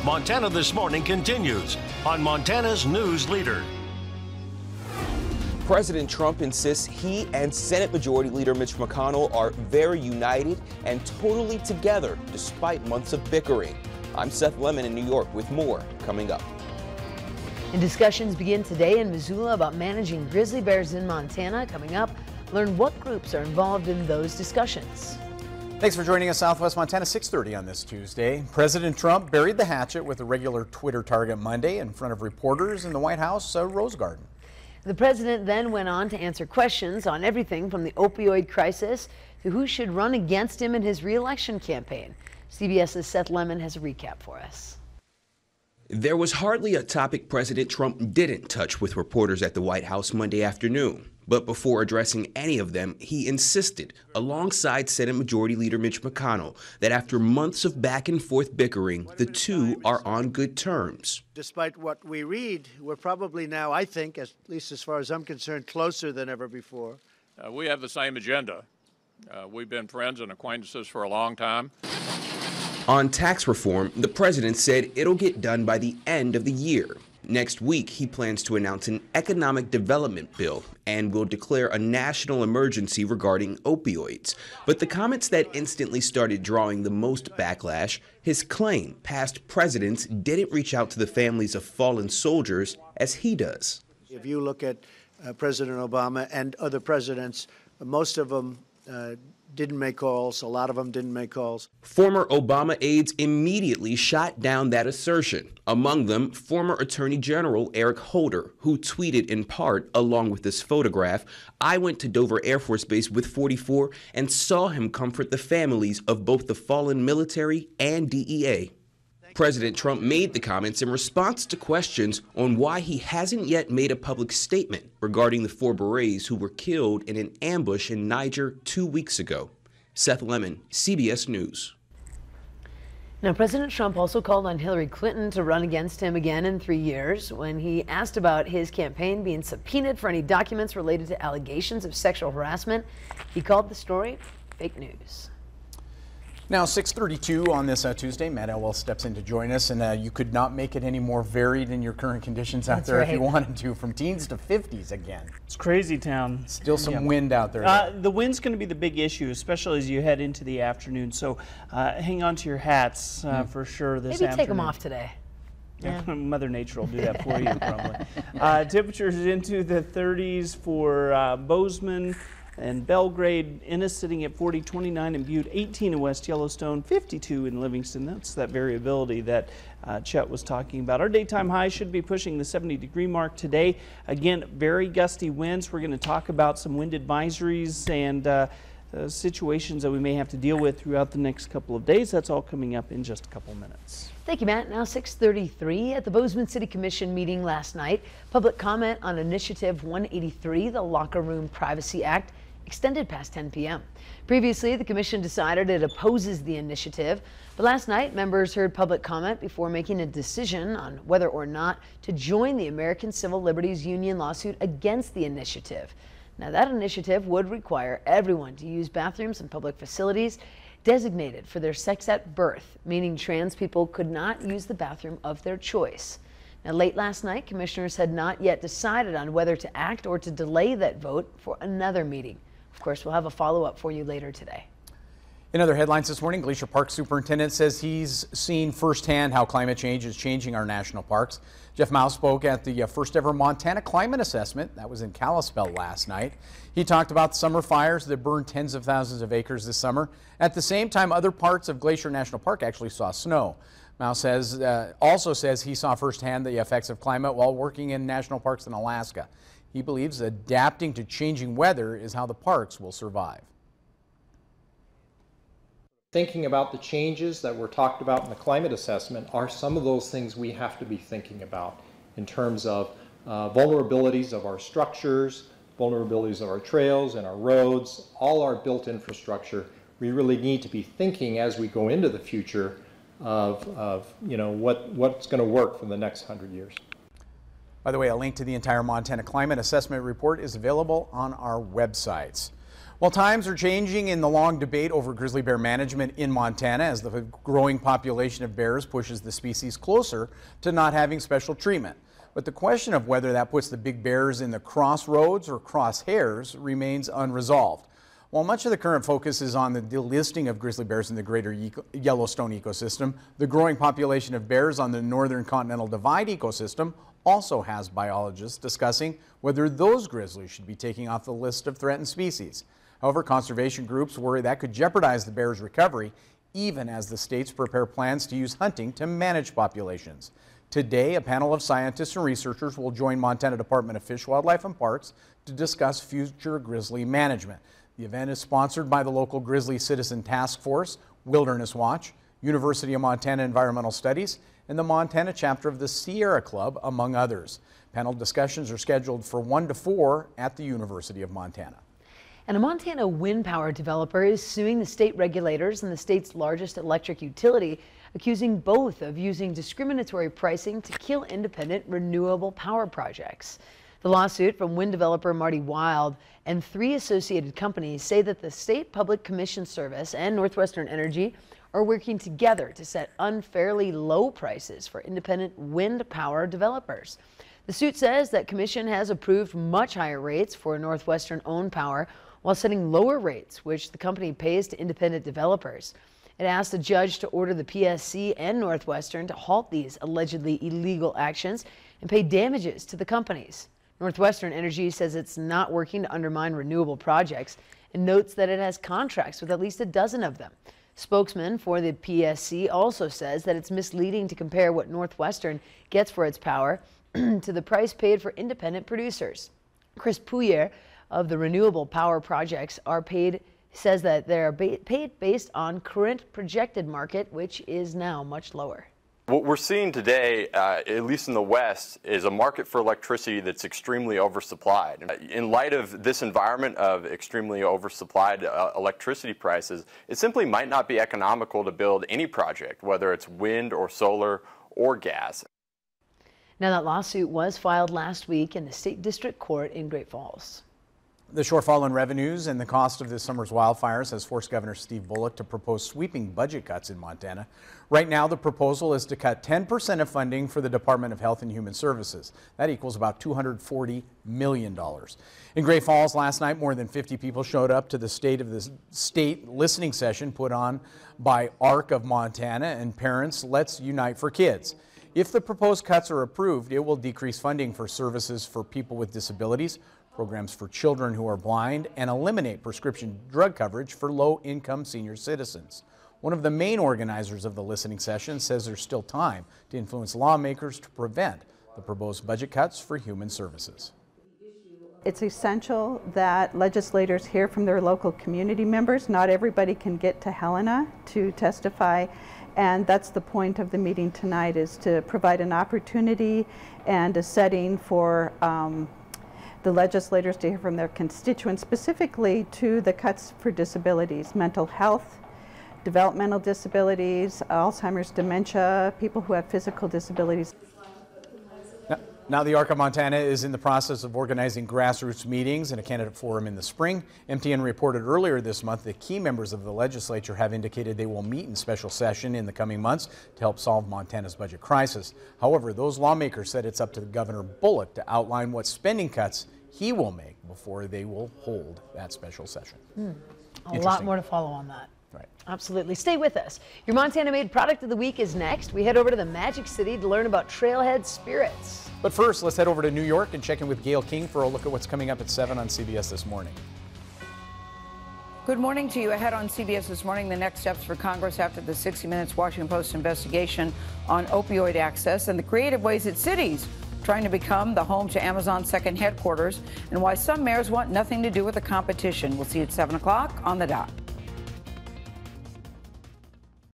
Montana This Morning continues on Montana's News Leader. President Trump insists he and Senate Majority Leader Mitch McConnell are very united and totally together despite months of bickering. I'm Seth Lemon in New York with more coming up. And discussions begin today in Missoula about managing grizzly bears in Montana. Coming up, learn what groups are involved in those discussions. Thanks for joining us, Southwest Montana, 6:30 on this Tuesday. President Trump buried the hatchet with a regular Twitter target Monday in front of reporters in the White House Rose Garden. The president then went on to answer questions on everything from the opioid crisis to who should run against him in his re-election campaign. CBS's Seth Lemon has a recap for us. There was hardly a topic President Trump didn't touch with reporters at the White House Monday afternoon. But before addressing any of them, he insisted, alongside Senate Majority Leader Mitch McConnell, that after months of back and forth bickering, the two are on good terms. Despite what we read, we're probably now, I think, at least as far as I'm concerned, closer than ever before. We have the same agenda. We've been friends and acquaintances for a long time. On tax reform, the president said it'll get done by the end of the year. Next week, he plans to announce an economic development bill and will declare a national emergency regarding opioids. But the comments that instantly started drawing the most backlash, his claim past presidents didn't reach out to the families of fallen soldiers as he does. If you look at President Obama and other presidents, most of them didn't make calls. A lot of them didn't make calls. Former Obama aides immediately shot down that assertion. Among them, former Attorney General Eric Holder, who tweeted in part, along with this photograph, "I went to Dover Air Force Base with 44 and saw him comfort the families of both the fallen military and DEA." President Trump made the comments in response to questions on why he hasn't yet made a public statement regarding the 4 Berets who were killed in an ambush in Niger 2 weeks ago. Seth Lemon, CBS News. Now, President Trump also called on Hillary Clinton to run against him again in 3 years. When he asked about his campaign being subpoenaed for any documents related to allegations of sexual harassment, he called the story fake news. Now, 6:32 on this Tuesday, Matt Elwell steps in to join us, and you could not make it any more varied in your current conditions out there if you wanted to, from teens to 50s again. It's crazy town. Still some wind out there. The wind's going to be the big issue, especially as you head into the afternoon. So hang on to your hats for sure this afternoon. Maybe take them off today. Yeah. Mother Nature will do that for you, probably. Temperatures into the 30s for Bozeman and Belgrade. Ennis sitting at 40, 29 in Butte, 18 in West Yellowstone, 52 in Livingston. That's that variability that Chet was talking about. Our daytime high should be pushing the 70-degree mark today. Again, very gusty winds. We're going to talk about some wind advisories and situations that we may have to deal with throughout the next couple of days. That's all coming up in just a couple minutes. Thank you, Matt. Now 6:33 at the Bozeman City Commission meeting last night. Public comment on Initiative 183, the Locker Room Privacy Act, extended past 10 p.m. Previously, the commission decided it opposes the initiative, but last night members heard public comment before making a decision on whether or not to join the American Civil Liberties Union lawsuit against the initiative. Now, that initiative would require everyone to use bathrooms in public facilities designated for their sex at birth, meaning trans people could not use the bathroom of their choice. Now, late last night, commissioners had not yet decided on whether to act or to delay that vote for another meeting. Of course, we'll have a follow-up for you later today. In other headlines this morning, Glacier Park Superintendent says he's seen firsthand how climate change is changing our national parks. Jeff Mouse spoke at the first ever Montana Climate Assessment. That was in Kalispell last night. He talked about the summer fires that burned tens of thousands of acres this summer. At the same time, other parts of Glacier National Park actually saw snow. Mouse also says he saw firsthand the effects of climate while working in national parks in Alaska. He believes adapting to changing weather is how the parks will survive. Thinking about the changes that were talked about in the climate assessment are some of those things we have to be thinking about in terms of vulnerabilities of our structures, vulnerabilities of our trails and our roads, all our built infrastructure. We really need to be thinking as we go into the future of what's going to work for the next 100 years. By the way, a link to the entire Montana Climate Assessment Report is available on our websites. Well, times are changing in the long debate over grizzly bear management in Montana as the growing population of bears pushes the species closer to not having special treatment. But the question of whether that puts the big bears in the crossroads or crosshairs remains unresolved. While much of the current focus is on the delisting of grizzly bears in the greater Yellowstone ecosystem, the growing population of bears on the northern Continental Divide ecosystem also has biologists discussing whether those grizzlies should be taken off the list of threatened species. However, conservation groups worry that could jeopardize the bears' recovery, even as the states prepare plans to use hunting to manage populations. Today, a panel of scientists and researchers will join Montana Department of Fish, Wildlife, and Parks to discuss future grizzly management. The event is sponsored by the local Grizzly Citizen Task Force, Wilderness Watch, University of Montana Environmental Studies, and the Montana chapter of the Sierra Club, among others. Panel discussions are scheduled for 1 to 4 at the University of Montana. And a Montana wind power developer is suing the state regulators and the state's largest electric utility, accusing both of using discriminatory pricing to kill independent renewable power projects. The lawsuit from wind developer Marty Wild and 3 associated companies say that the State Public Commission Service and Northwestern Energy are working together to set unfairly low prices for independent wind power developers. The suit says that Commission has approved much higher rates for Northwestern-owned power while setting lower rates, which the company pays to independent developers. It asked the judge to order the PSC and Northwestern to halt these allegedly illegal actions and pay damages to the companies. Northwestern Energy says it's not working to undermine renewable projects and notes that it has contracts with at least a dozen of them. Spokesman for the PSC also says that it's misleading to compare what Northwestern gets for its power to the price paid for independent producers. Chris Pouyer of the renewable power projects says that they're paid based on current projected market, which is now much lower. What we're seeing today, at least in the West, is a market for electricity that's extremely oversupplied. In light of this environment of extremely oversupplied electricity prices, it simply might not be economical to build any project, whether it's wind or solar or gas. Now, that lawsuit was filed last week in the State District Court in Great Falls. The shortfall in revenues and the cost of this summer's wildfires has forced Governor Steve Bullock to propose sweeping budget cuts in Montana. Right now, the proposal is to cut 10% of funding for the Department of Health and Human Services. That equals about $240 million. In Great Falls last night, more than 50 people showed up to the State of the State listening session put on by ARC of Montana and Parents Let's Unite for Kids. If the proposed cuts are approved, it will decrease funding for services for people with disabilities, programs for children who are blind, and eliminate prescription drug coverage for low-income senior citizens. One of the main organizers of the listening session says there's still time to influence lawmakers to prevent the proposed budget cuts for human services. It's essential that legislators hear from their local community members. Not everybody can get to Helena to testify, and that's the point of the meeting tonight, is to provide an opportunity and a setting for the legislators to hear from their constituents, specifically to the cuts for disabilities, mental health, developmental disabilities, Alzheimer's, dementia, people who have physical disabilities. Now the ARC of Montana is in the process of organizing grassroots meetings and a candidate forum in the spring. MTN reported earlier this month that key members of the legislature have indicated they will meet in special session in the coming months to help solve Montana's budget crisis. However, those lawmakers said it's up to Governor Bullock to outline what spending cuts he will make before they will hold that special session. A lot more to follow on that. Right. Absolutely. Stay with us. Your Montana Made Product of the Week is next. We head over to the Magic City to learn about Trailhead Spirits. But first, let's head over to New York and check in with Gail King for a look at what's coming up at 7 on CBS This Morning. Good morning to you. Ahead on CBS This Morning, the next steps for Congress after the 60 Minutes Washington Post investigation on opioid access and the creative ways that cities trying to become the home to Amazon's second headquarters, and why some mayors want nothing to do with the competition. We'll see you at 7 o'clock on the dot.